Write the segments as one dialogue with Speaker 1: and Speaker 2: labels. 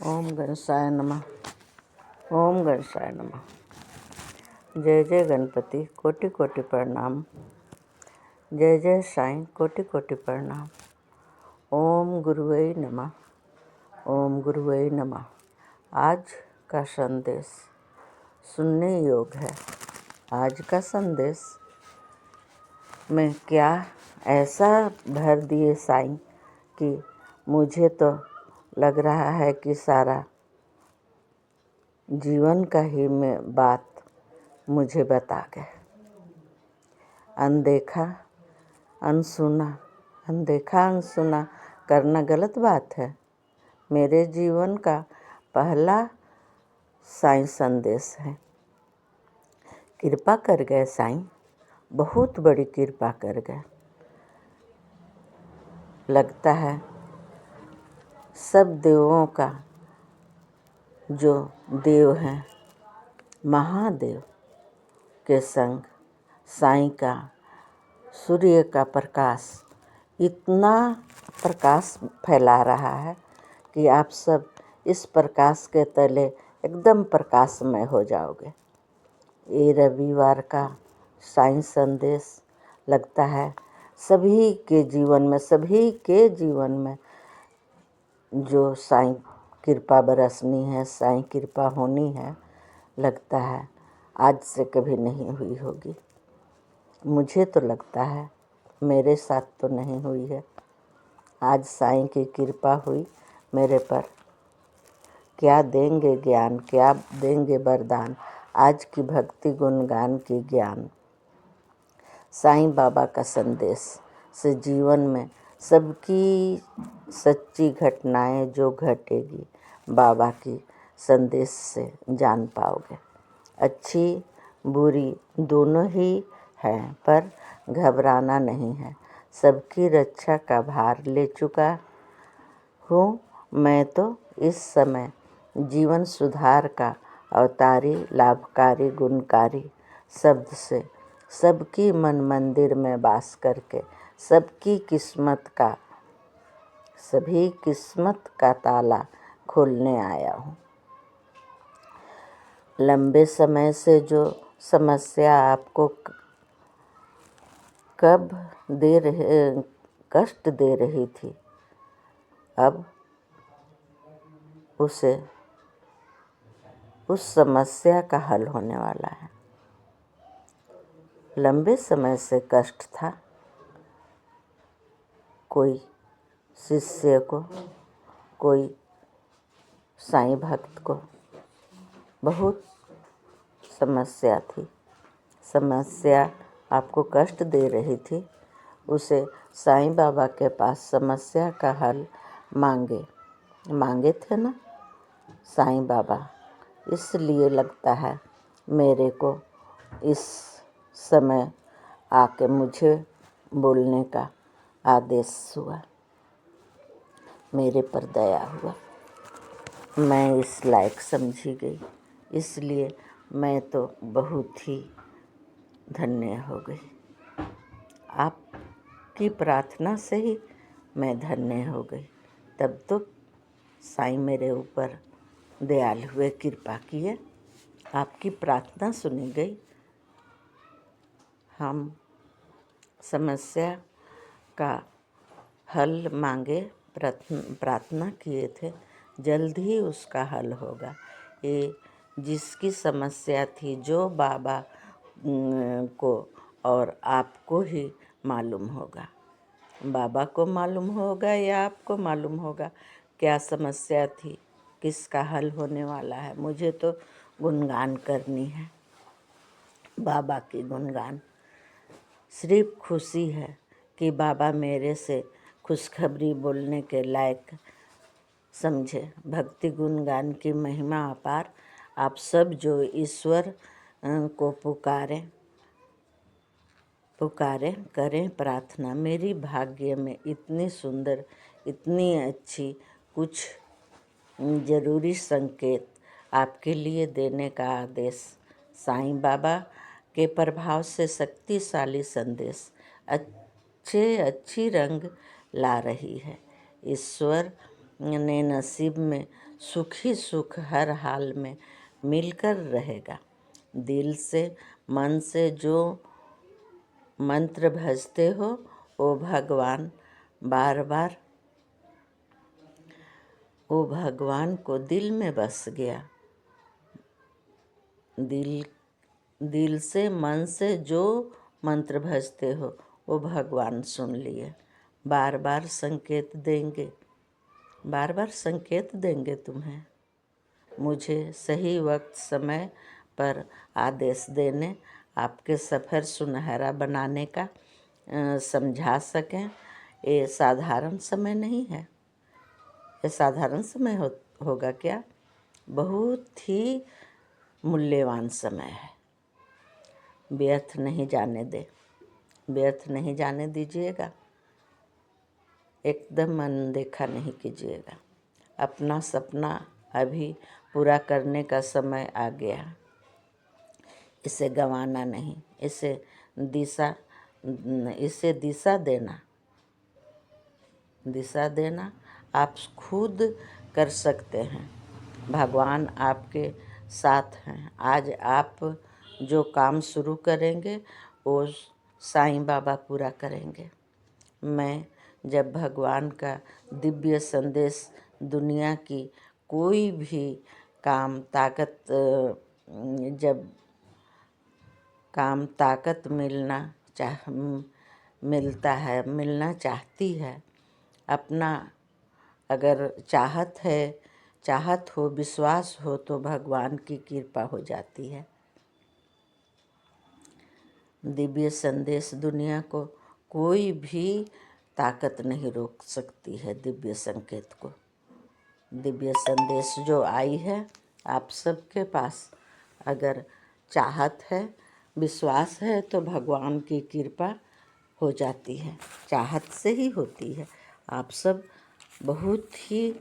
Speaker 1: ओम गणेशाय नमः। ओम गणेशाय नमः। जय जय गणपति, कोटि कोटि प्रणाम। जय जय साईं, कोटि कोटि प्रणाम। ओम गुरुवे नमः। ओम गुरुवे नमः। आज का संदेश सुनने योग्य है। आज का संदेश में क्या ऐसा भर दिए साईं कि मुझे तो लग रहा है कि सारा जीवन का ही में बात मुझे बता गए। अनदेखा अनसुना करना गलत बात है। मेरे जीवन का पहला साईं संदेश है। कृपा कर गए साईं, बहुत बड़ी कृपा कर गए। लगता है सब देवों का जो देव हैं, महादेव के संग साईं का सूर्य का प्रकाश इतना प्रकाश फैला रहा है कि आप सब इस प्रकाश के तले एकदम प्रकाशमय हो जाओगे। ये रविवार का साईं संदेश लगता है सभी के जीवन में जो साईं कृपा बरसनी है, साईं कृपा होनी है, लगता है आज से कभी नहीं हुई होगी। मुझे तो लगता है मेरे साथ तो नहीं हुई है। आज साईं की कृपा हुई मेरे पर। क्या देंगे ज्ञान, क्या देंगे वरदान, आज की भक्ति गुणगान की ज्ञान। साईं बाबा का संदेश से जीवन में सबकी सच्ची घटनाएं जो घटेगी बाबा की संदेश से जान पाओगे। अच्छी बुरी दोनों ही है, पर घबराना नहीं है। सबकी रक्षा का भार ले चुका हूँ मैं तो इस समय जीवन सुधार का अवतारी, लाभकारी, गुणकारी शब्द से सबकी मन मंदिर में वास करके सभी किस्मत का ताला खोलने आया हूँ। लंबे समय से जो समस्या आपको कष्ट दे रही थी, अब उस समस्या का हल होने वाला है। लंबे समय से कष्ट था, कोई शिष्य को, कोई साईं भक्त को बहुत समस्या थी। समस्या आपको कष्ट दे रही थी, उसे साईं बाबा के पास समस्या का हल मांगे थे ना साईं बाबा। इसलिए लगता है मेरे को इस समय आके मुझे बोलने का आदेश हुआ, मेरे पर दया हुआ। मैं इस लायक समझी गई, इसलिए मैं तो बहुत ही धन्य हो गई। आपकी प्रार्थना से ही मैं धन्य हो गई। तब तो साईं मेरे ऊपर दयालु हुए, कृपा किए, आपकी प्रार्थना सुनी गई। हम समस्या का हल मांगे, प्रार्थना किए थे, जल्द ही उसका हल होगा। ये जिसकी समस्या थी, जो बाबा को और आपको ही मालूम होगा, बाबा को मालूम होगा या आपको मालूम होगा क्या समस्या थी, किसका हल होने वाला है। मुझे तो गुणगान करनी है, बाबा की गुणगान। सिर्फ खुशी है कि बाबा मेरे से खुशखबरी बोलने के लायक समझे। भक्ति गुणगान की महिमा अपार। आप सब जो ईश्वर को पुकारें, करें प्रार्थना। मेरी भाग्य में इतनी सुंदर, इतनी अच्छी कुछ जरूरी संकेत आपके लिए देने का आदेश साईं बाबा के प्रभाव से शक्तिशाली संदेश अच्छी रंग ला रही है। ईश्वर ने नसीब में सुख ही सुख हर हाल में मिलकर रहेगा। दिल से मन से जो मंत्र भजते हो ओ भगवान बार बार, ओ भगवान को दिल में बस गया। दिल से मन से जो मंत्र भजते हो वो भगवान सुन लिए। बार बार संकेत देंगे, बार बार संकेत देंगे तुम्हें, मुझे सही वक्त समय पर आदेश देने, आपके सफ़र सुनहरा बनाने का समझा सकें। ये साधारण समय नहीं है। ये साधारण समय होगा क्या? बहुत ही मूल्यवान समय है। व्यर्थ नहीं जाने दे, व्यर्थ नहीं जाने दीजिएगा। एकदम अनदेखा नहीं कीजिएगा। अपना सपना अभी पूरा करने का समय आ गया। इसे गंवाना नहीं, इसे दिशा देना आप खुद कर सकते हैं। भगवान आपके साथ हैं। आज आप जो काम शुरू करेंगे वो साईं बाबा पूरा करेंगे। मैं जब भगवान का दिव्य संदेश दुनिया की कोई भी ताकत मिलना चाहती है, अपना अगर चाहत हो, विश्वास हो तो भगवान की कृपा हो जाती है। दिव्य संदेश दुनिया को कोई भी ताकत नहीं रोक सकती है। दिव्य संकेत को, दिव्य संदेश जो आई है आप सबके पास, अगर चाहत है, विश्वास है तो भगवान की कृपा हो जाती है। चाहत से ही होती है। आप सब बहुत ही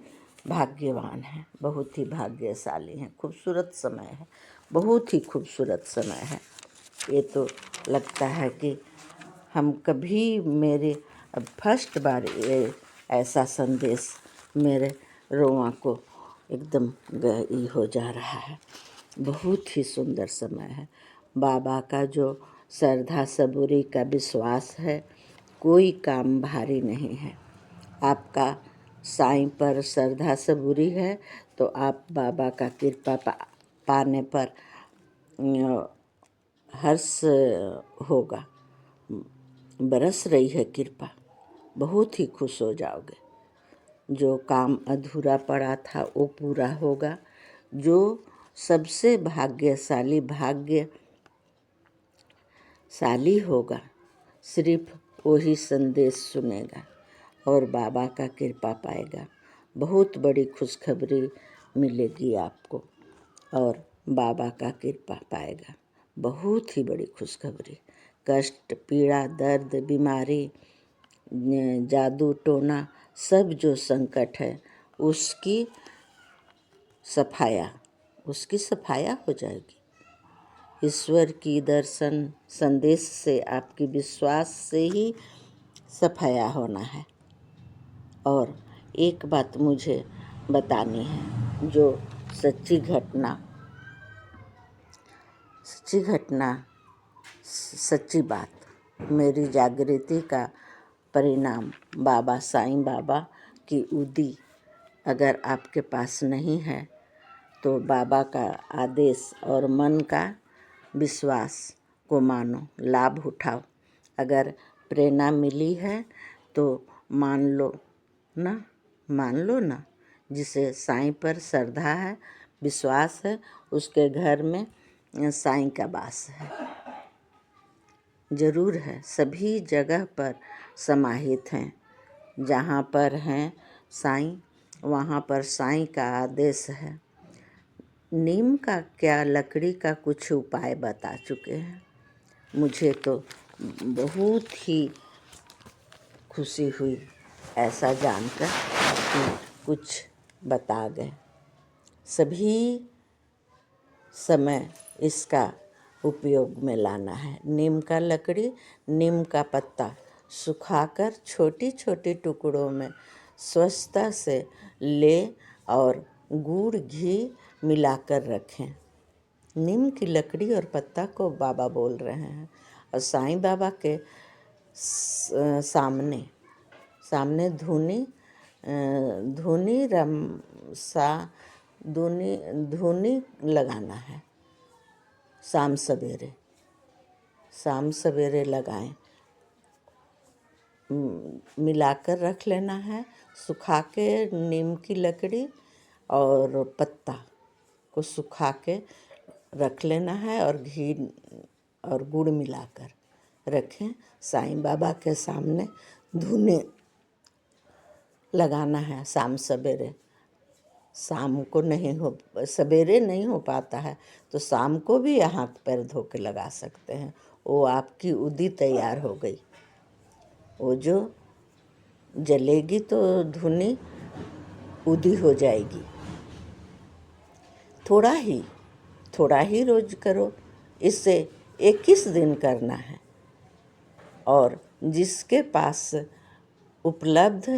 Speaker 1: भाग्यवान हैं, बहुत ही भाग्यशाली हैं। खूबसूरत समय है, बहुत ही खूबसूरत समय है। ये तो लगता है कि हम कभी अब फर्स्ट बार ये ऐसा संदेश मेरे रोआं को एकदम गई हो जा रहा है। बहुत ही सुंदर समय है। बाबा का जो श्रद्धा सबूरी का विश्वास है, कोई काम भारी नहीं है। आपका साईं पर श्रद्धा सबूरी है तो आप बाबा का कृपा पाने पर हर्ष होगा। बरस रही है कृपा, बहुत ही खुश हो जाओगे। जो काम अधूरा पड़ा था वो पूरा होगा। जो सबसे भाग्यशाली होगा, सिर्फ वही संदेश सुनेगा और बाबा का कृपा पाएगा। बहुत बड़ी खुशखबरी मिलेगी आपको और बाबा का कृपा पाएगा। बहुत ही बड़ी खुशखबरी। कष्ट, पीड़ा, दर्द, बीमारी, जादू टोना, सब जो संकट है उसकी सफाया हो जाएगी। ईश्वर की दर्शन संदेश से, आपकी विश्वास से ही सफाया होना है। और एक बात मुझे बतानी है, जो सच्ची घटना, सच्ची बात, मेरी जागृति का परिणाम बाबा साईं बाबा की उदी अगर आपके पास नहीं है तो बाबा का आदेश और मन का विश्वास को मानो, लाभ उठाओ। अगर प्रेरणा मिली है तो मान लो ना। जिसे साईं पर श्रद्धा है, विश्वास है, उसके घर में साईं का वास है। जरूर है, सभी जगह पर समाहित हैं। जहाँ पर हैं साईं, वहाँ पर साईं का आदेश है। नीम का क्या, लकड़ी का कुछ उपाय बता चुके हैं। मुझे तो बहुत ही खुशी हुई ऐसा जानकर कि कुछ बता गए। सभी समय इसका उपयोग में लाना है। नीम का लकड़ी, नीम का पत्ता सुखाकर छोटी छोटी टुकड़ों में स्वच्छता से ले और गुड़ घी मिलाकर रखें। नीम की लकड़ी और पत्ता को बाबा बोल रहे हैं और साईं बाबा के सामने धूनी लगाना है। शाम सवेरे लगाएं। मिलाकर रख लेना है। सुखा के नीम की लकड़ी और पत्ता को सुखा के रख लेना है और घी और गुड़ मिलाकर रखें। साईं बाबा के सामने धूनी लगाना है शाम सवेरे। शाम को सवेरे नहीं हो पाता है तो शाम को भी हाथ पैर धो के लगा सकते हैं। वो आपकी उदी तैयार हो गई। वो जो जलेगी तो धुनी उदी हो जाएगी। थोड़ा ही रोज करो। इसे 21 दिन करना है। और जिसके पास उपलब्ध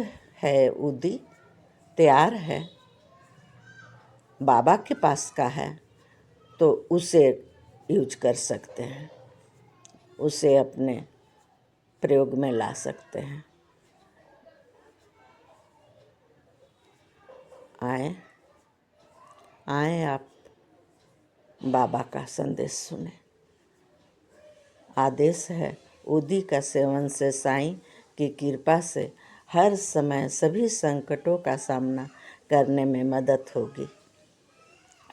Speaker 1: है उदी तैयार है, बाबा के पास का है, तो उसे यूज कर सकते हैं, उसे अपने प्रयोग में ला सकते हैं। आए आप बाबा का संदेश सुने। आदेश है, उदी का सेवन से साईं की कृपा से हर समय सभी संकटों का सामना करने में मदद होगी।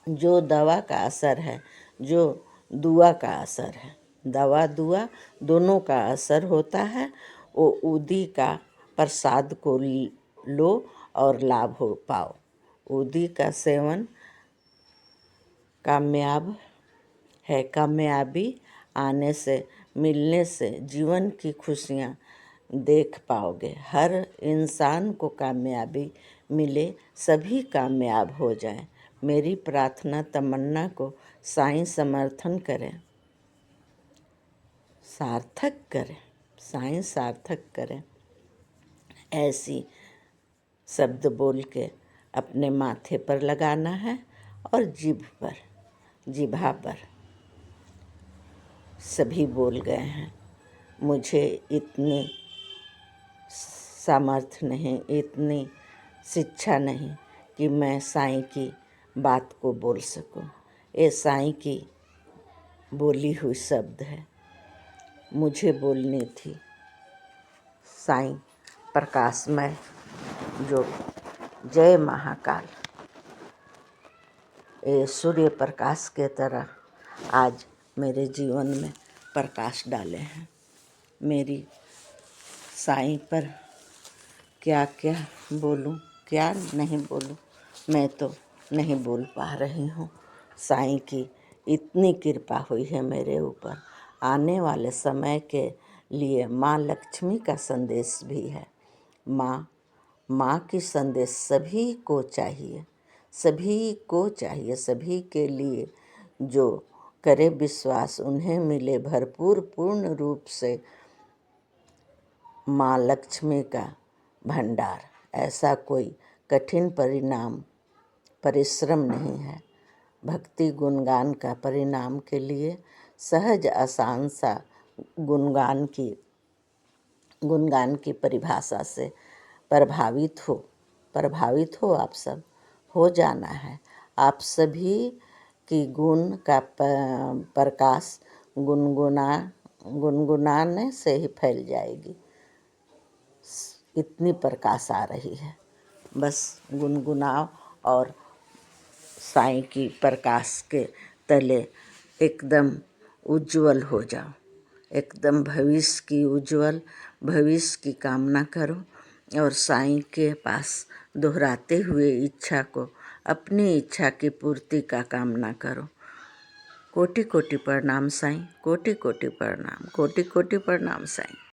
Speaker 1: जो दवा का असर है, जो दुआ का असर है, दवा दुआ दोनों का असर होता है, वो उदी का प्रसाद को लो और लाभ हो पाओ। उदी का सेवन कामयाबी आने से, मिलने से जीवन की खुशियाँ देख पाओगे। हर इंसान को कामयाबी मिले, सभी कामयाब हो जाएं। मेरी प्रार्थना तमन्ना को साईं समर्थन करें, साईं सार्थक करें। ऐसी शब्द बोल के अपने माथे पर लगाना है और जिभा पर। सभी बोल गए हैं। मुझे इतनी सामर्थ्य नहीं, इतनी शिक्षा नहीं कि मैं साईं की बात को बोल सकूं। ये साईं की बोली हुई शब्द है, मुझे बोलनी थी। साईं प्रकाशमय जो जय महाकाल, ये सूर्य प्रकाश के तरह आज मेरे जीवन में प्रकाश डाले हैं। मेरी साईं पर क्या क्या बोलूं, क्या नहीं बोलूं, मैं तो नहीं बोल पा रही हूँ। साईं की इतनी कृपा हुई है मेरे ऊपर। आने वाले समय के लिए माँ लक्ष्मी का संदेश भी है। माँ की संदेश सभी को चाहिए, सभी के लिए। जो करे विश्वास उन्हें मिले भरपूर पूर्ण रूप से माँ लक्ष्मी का भंडार। ऐसा कोई कठिन परिश्रम नहीं है। भक्ति गुणगान का परिणाम के लिए सहज आसान सा गुणगान की परिभाषा से प्रभावित हो आप सब। हो जाना है। आप सभी की गुण का प्रकाश गुनगुनाने से ही फैल जाएगी। इतनी प्रकाश आ रही है, बस गुनगुनाओ और साईं की प्रकाश के तले एकदम उज्जवल हो जाओ। एकदम भविष्य की कामना करो और साईं के पास दोहराते हुए इच्छा को, अपनी इच्छा की पूर्ति का कामना करो। कोटि कोटि प्रणाम साईं, कोटि कोटि प्रणाम, कोटि कोटि प्रणाम साईं।